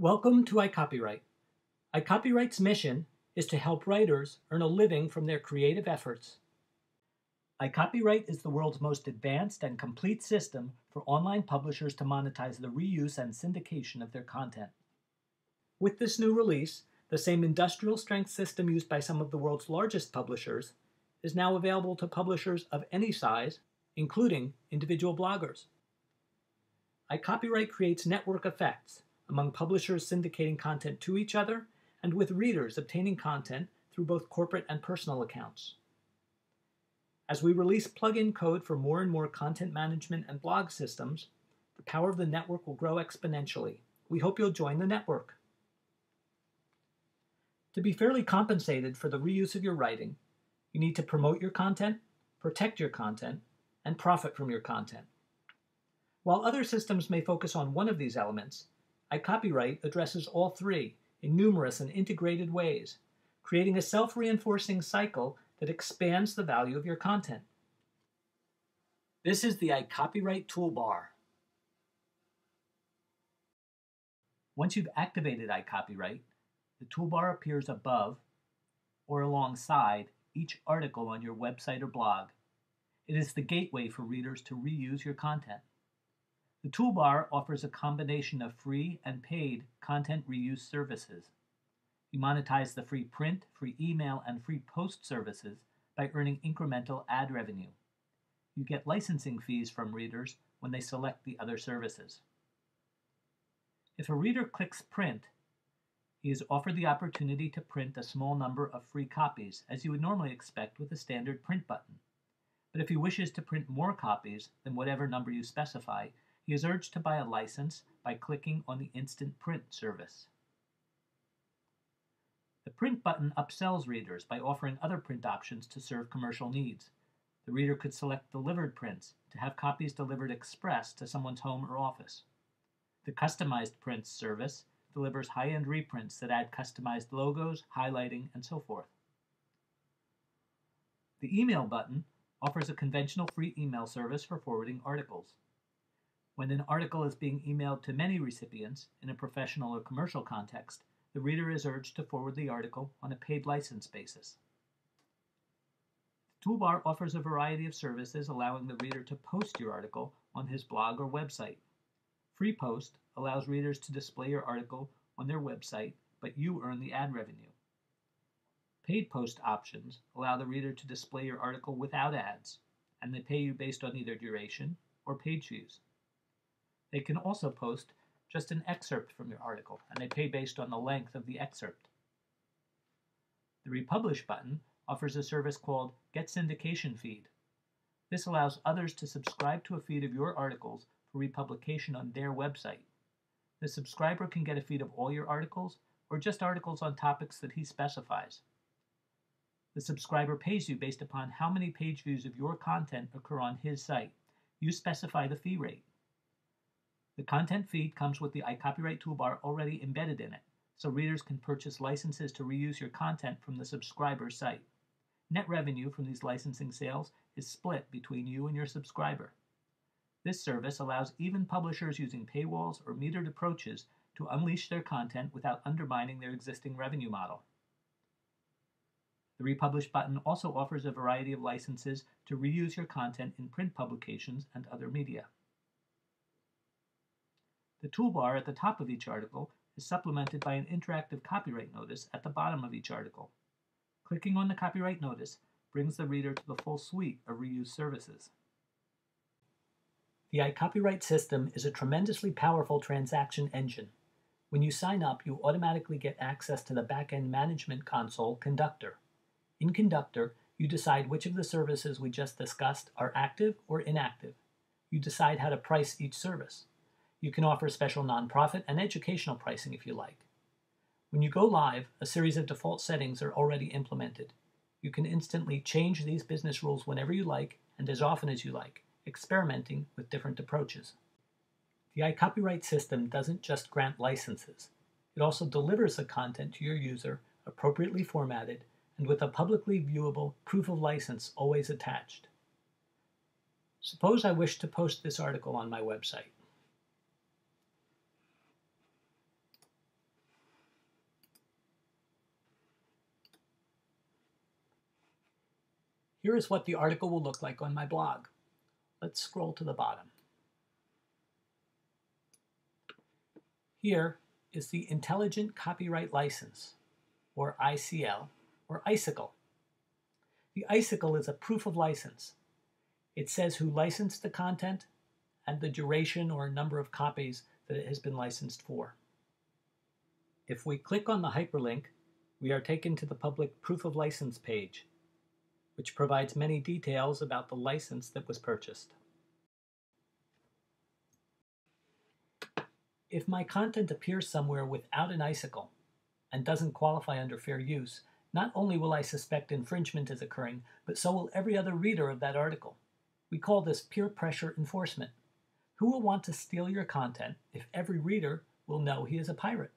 Welcome to iCopyright. iCopyright's mission is to help writers earn a living from their creative efforts. iCopyright is the world's most advanced and complete system for online publishers to monetize the reuse and syndication of their content. With this new release, the same industrial-strength system used by some of the world's largest publishers is now available to publishers of any size, including individual bloggers. iCopyright creates network effects among publishers syndicating content to each other and with readers obtaining content through both corporate and personal accounts. As we release plugin code for more and more content management and blog systems, the power of the network will grow exponentially. We hope you'll join the network. To be fairly compensated for the reuse of your writing, you need to promote your content, protect your content, and profit from your content. While other systems may focus on one of these elements, iCopyright addresses all three in numerous and integrated ways, creating a self-reinforcing cycle that expands the value of your content. This is the iCopyright Toolbar. Once you've activated iCopyright, the toolbar appears above or alongside each article on your website or blog. It is the gateway for readers to reuse your content. The toolbar offers a combination of free and paid content reuse services. You monetize the free print, free email, and free post services by earning incremental ad revenue. You get licensing fees from readers when they select the other services. If a reader clicks print, he is offered the opportunity to print a small number of free copies, as you would normally expect with a standard print button. But if he wishes to print more copies than whatever number you specify, he is urged to buy a license by clicking on the Instant Print service. The print button upsells readers by offering other print options to serve commercial needs. The reader could select delivered prints to have copies delivered express to someone's home or office. The customized prints service delivers high-end reprints that add customized logos, highlighting, and so forth. The email button offers a conventional free email service for forwarding articles. When an article is being emailed to many recipients in a professional or commercial context, the reader is urged to forward the article on a paid license basis. The toolbar offers a variety of services allowing the reader to post your article on his blog or website. Free Post allows readers to display your article on their website, but you earn the ad revenue. Paid Post options allow the reader to display your article without ads, and they pay you based on either duration or page views. They can also post just an excerpt from your article, and they pay based on the length of the excerpt. The Republish button offers a service called Get Syndication Feed. This allows others to subscribe to a feed of your articles for republication on their website. The subscriber can get a feed of all your articles or just articles on topics that he specifies. The subscriber pays you based upon how many page views of your content occur on his site. You specify the fee rate. The content feed comes with the iCopyright toolbar already embedded in it, so readers can purchase licenses to reuse your content from the subscriber's site. Net revenue from these licensing sales is split between you and your subscriber. This service allows even publishers using paywalls or metered approaches to unleash their content without undermining their existing revenue model. The Republish button also offers a variety of licenses to reuse your content in print publications and other media. The toolbar at the top of each article is supplemented by an interactive copyright notice at the bottom of each article. Clicking on the copyright notice brings the reader to the full suite of reuse services. The iCopyright system is a tremendously powerful transaction engine. When you sign up, you automatically get access to the back-end management console, Conductor. In Conductor, you decide which of the services we just discussed are active or inactive. You decide how to price each service. You can offer special nonprofit and educational pricing if you like. When you go live, a series of default settings are already implemented. You can instantly change these business rules whenever you like and as often as you like, experimenting with different approaches. The iCopyright system doesn't just grant licenses. It also delivers the content to your user appropriately formatted and with a publicly viewable proof of license always attached. Suppose I wish to post this article on my website. Here is what the article will look like on my blog. Let's scroll to the bottom. Here is the Intelligent Copyright License, or ICL, or icicle. The icicle is a proof of license. It says who licensed the content and the duration or number of copies that it has been licensed for. If we click on the hyperlink, we are taken to the public proof of license page, which provides many details about the license that was purchased. If my content appears somewhere without an icicle and doesn't qualify under fair use, not only will I suspect infringement is occurring, but so will every other reader of that article. We call this peer pressure enforcement. Who will want to steal your content if every reader will know he is a pirate?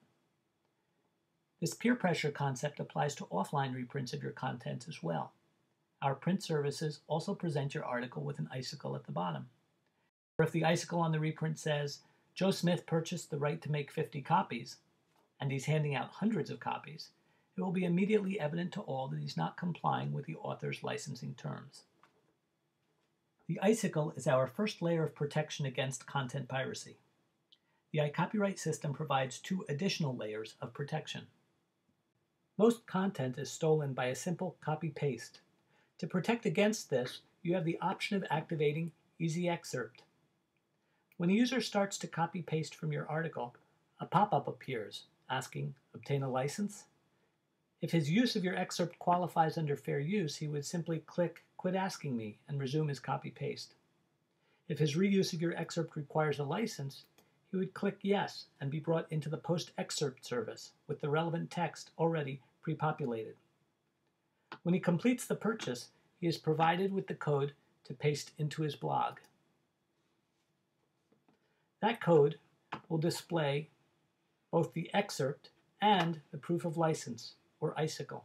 This peer pressure concept applies to offline reprints of your content as well. Our print services also present your article with an icicle at the bottom. Or if the icicle on the reprint says, Joe Smith purchased the right to make 50 copies, and he's handing out hundreds of copies, it will be immediately evident to all that he's not complying with the author's licensing terms. The icicle is our first layer of protection against content piracy. The iCopyright system provides 2 additional layers of protection. Most content is stolen by a simple copy-paste. To protect against this, you have the option of activating Easy Excerpt. When a user starts to copy-paste from your article, a pop-up appears asking, "Obtain a license?" If his use of your excerpt qualifies under fair use, he would simply click "Quit asking me" and resume his copy-paste. If his reuse of your excerpt requires a license, he would click "Yes" and be brought into the post-excerpt service with the relevant text already pre-populated. When he completes the purchase, he is provided with the code to paste into his blog. That code will display both the excerpt and the proof of license, or icicle.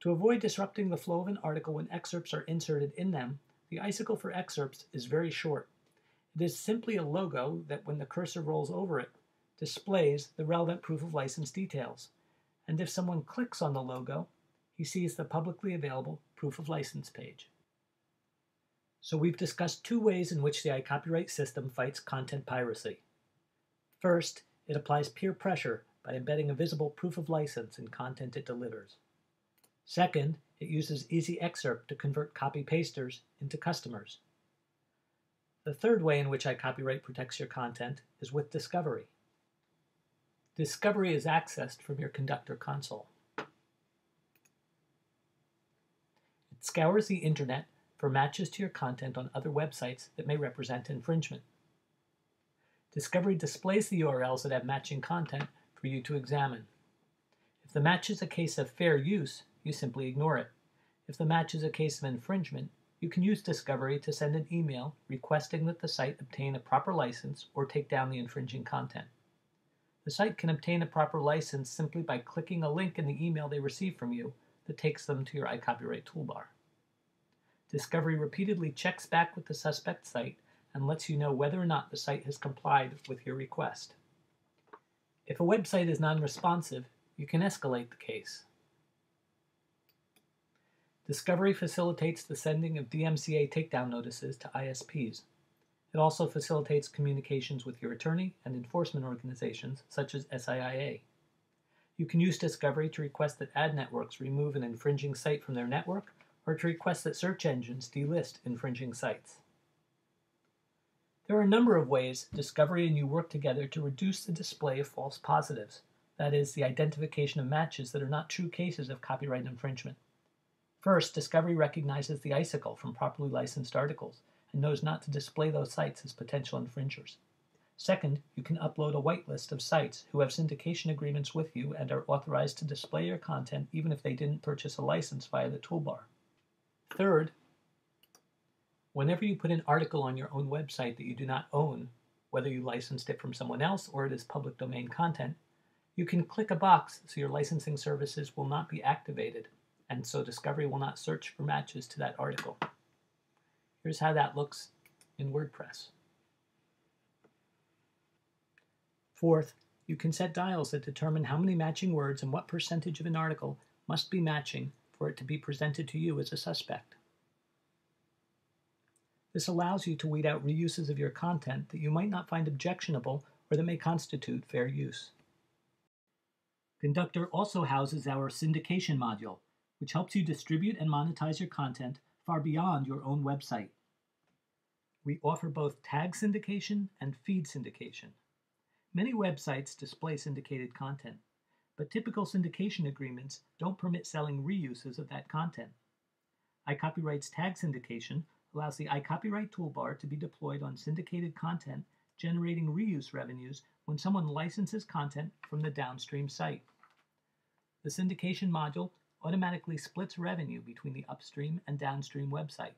To avoid disrupting the flow of an article when excerpts are inserted in them, the icicle for excerpts is very short. It is simply a logo that, when the cursor rolls over it, displays the relevant proof of license details. And if someone clicks on the logo, he sees the publicly available proof of license page. So we've discussed 2 ways in which the iCopyright system fights content piracy. First, it applies peer pressure by embedding a visible proof of license in content it delivers. Second, it uses Easy Excerpt to convert copy-pasters into customers. The third way in which iCopyright protects your content is with Discovery. Discovery is accessed from your Conductor console. It scours the internet for matches to your content on other websites that may represent infringement. Discovery displays the URLs that have matching content for you to examine. If the match is a case of fair use, you simply ignore it. If the match is a case of infringement, you can use Discovery to send an email requesting that the site obtain a proper license or take down the infringing content. The site can obtain a proper license simply by clicking a link in the email they receive from you that takes them to your iCopyright toolbar. Discovery repeatedly checks back with the suspect site and lets you know whether or not the site has complied with your request. If a website is non-responsive, you can escalate the case. Discovery facilitates the sending of DMCA takedown notices to ISPs. It also facilitates communications with your attorney and enforcement organizations such as SIIA. You can use Discovery to request that ad networks remove an infringing site from their network, or to request that search engines delist infringing sites. There are a number of ways Discovery and you work together to reduce the display of false positives, that is, the identification of matches that are not true cases of copyright infringement. First, Discovery recognizes the icicle from properly licensed articles and knows not to display those sites as potential infringers. Second, you can upload a whitelist of sites who have syndication agreements with you and are authorized to display your content even if they didn't purchase a license via the toolbar. Third, whenever you put an article on your own website that you do not own, whether you licensed it from someone else or it is public domain content, you can click a box so your licensing services will not be activated, and so Discovery will not search for matches to that article. Here's how that looks in WordPress. Fourth, you can set dials that determine how many matching words and what percentage of an article must be matching for it to be presented to you as a suspect. This allows you to weed out reuses of your content that you might not find objectionable or that may constitute fair use. Conductor also houses our syndication module, which helps you distribute and monetize your content far beyond your own website. We offer both tag syndication and feed syndication. Many websites display syndicated content, but typical syndication agreements don't permit selling reuses of that content. iCopyright's tag syndication allows the iCopyright toolbar to be deployed on syndicated content, generating reuse revenues when someone licenses content from the downstream site. The syndication module automatically splits revenue between the upstream and downstream website.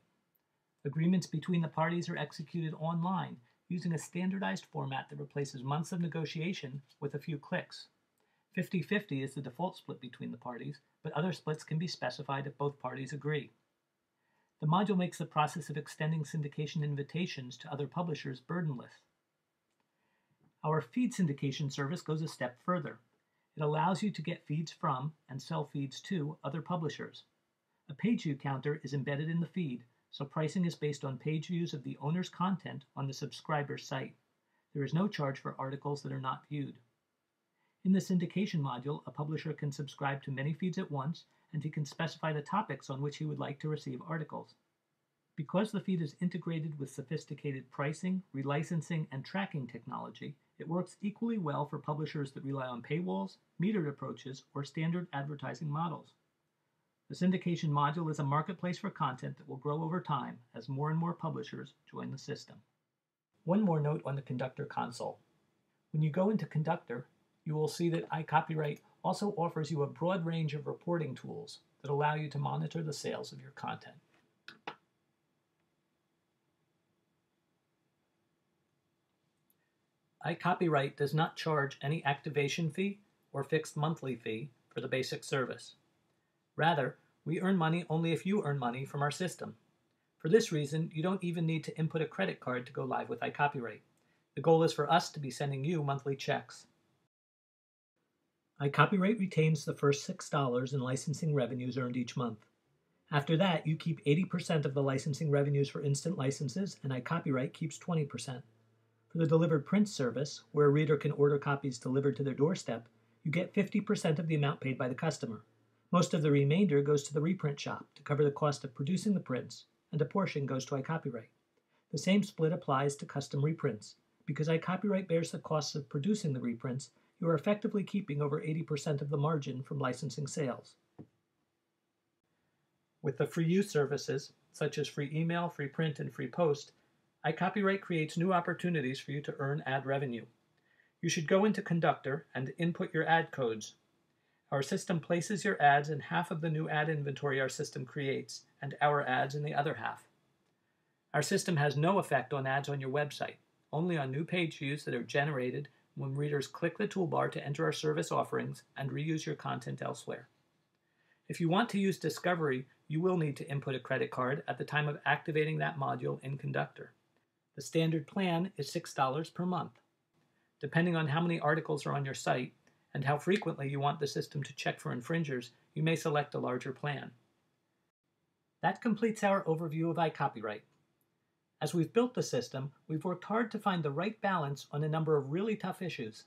Agreements between the parties are executed online using a standardized format that replaces months of negotiation with a few clicks. 50-50 is the default split between the parties, but other splits can be specified if both parties agree. The module makes the process of extending syndication invitations to other publishers burdenless. Our feed syndication service goes a step further. It allows you to get feeds from and sell feeds to other publishers. A page view counter is embedded in the feed, so pricing is based on page views of the owner's content on the subscriber's site. There is no charge for articles that are not viewed. In the syndication module, a publisher can subscribe to many feeds at once, and he can specify the topics on which he would like to receive articles. Because the feed is integrated with sophisticated pricing, relicensing, and tracking technology, it works equally well for publishers that rely on paywalls, metered approaches, or standard advertising models. The syndication module is a marketplace for content that will grow over time as more and more publishers join the system. One more note on the Conductor console. When you go into Conductor, you will see that iCopyright also offers you a broad range of reporting tools that allow you to monitor the sales of your content. iCopyright does not charge any activation fee or fixed monthly fee for the basic service. Rather, we earn money only if you earn money from our system. For this reason, you don't even need to input a credit card to go live with iCopyright. The goal is for us to be sending you monthly checks. iCopyright retains the first $6 in licensing revenues earned each month. After that, you keep 80% of the licensing revenues for instant licenses, and iCopyright keeps 20%. For the delivered print service, where a reader can order copies delivered to their doorstep, you get 50% of the amount paid by the customer. Most of the remainder goes to the reprint shop to cover the cost of producing the prints, and a portion goes to iCopyright. The same split applies to custom reprints. Because iCopyright bears the costs of producing the reprints, you are effectively keeping over 80% of the margin from licensing sales. With the free use services, such as free email, free print, and free post, iCopyright creates new opportunities for you to earn ad revenue. You should go into Conductor and input your ad codes. Our system places your ads in half of the new ad inventory our system creates, and our ads in the other half. Our system has no effect on ads on your website, only on new page views that are generated when readers click the toolbar to enter our service offerings and reuse your content elsewhere. If you want to use Discovery, you will need to input a credit card at the time of activating that module in Conductor. The standard plan is $6 per month. Depending on how many articles are on your site and how frequently you want the system to check for infringers, you may select a larger plan. That completes our overview of iCopyright. As we've built the system, we've worked hard to find the right balance on a number of really tough issues.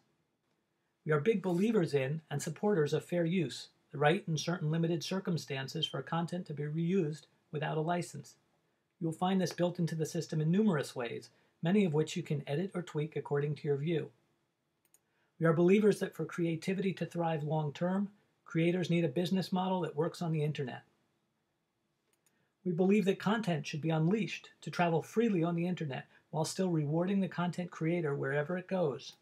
We are big believers in and supporters of fair use, the right in certain limited circumstances for content to be reused without a license. You'll find this built into the system in numerous ways, many of which you can edit or tweak according to your view. We are believers that for creativity to thrive long-term, creators need a business model that works on the internet. We believe that content should be unleashed to travel freely on the internet while still rewarding the content creator wherever it goes.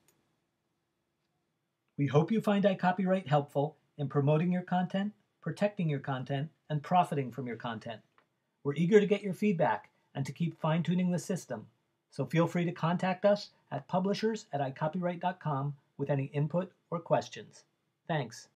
We hope you find iCopyright helpful in promoting your content, protecting your content, and profiting from your content. We're eager to get your feedback and to keep fine-tuning the system, so feel free to contact us at publishers@icopyright.com with any input or questions. Thanks.